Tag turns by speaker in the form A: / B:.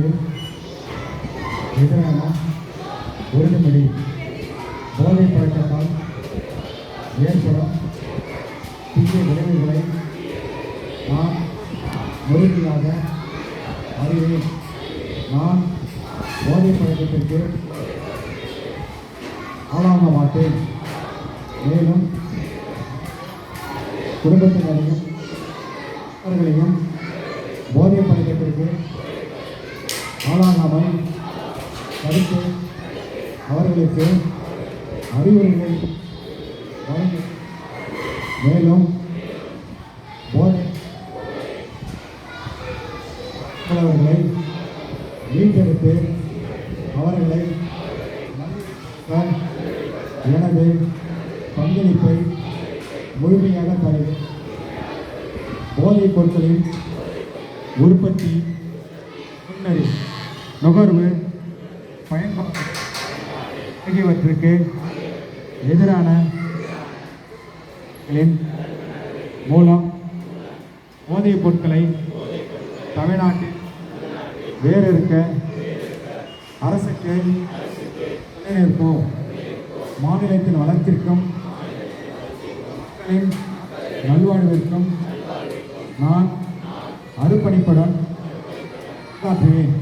A: பழக்கத்திற்கு எதிரான உறுதிமொழி. போதை பழக்கத்தால் ஏற்படும் தீய விளைவுகளை நான் உறுதியாக அறிவேன். நான் போதை பழக்கத்திற்கு ஆளாக மாட்டேன். மேலும் குடும்பத்தினரையும் அவர்களையும் போதை பழக்கத்திற்கு ஆளாகாமல் தடுத்து அவர்களுக்கு அறிவுரைகளை வழங்கும். மேலும் போதை அவர்களை மீட்டெடுத்து அவர்களை எனது பங்களிப்பை முழுமையாக தருவேன். போதைப் பொருட்களின் உற்பத்தி, முன்னறி, நுகர்வு, பயன்பாடு ஆகியவற்றுக்கு எதிரான மூலம் போதைப் பொருட்களை தமிழ்நாட்டில் வேறறுக்க அரசுக்கு துணை நிற்போம். மாநிலத்தின் வளர்ச்சிக்கும் மக்களின் நல்வாழ்விற்கும் நான் அர்ப்பணிப்புடன் காட்டுவேன்.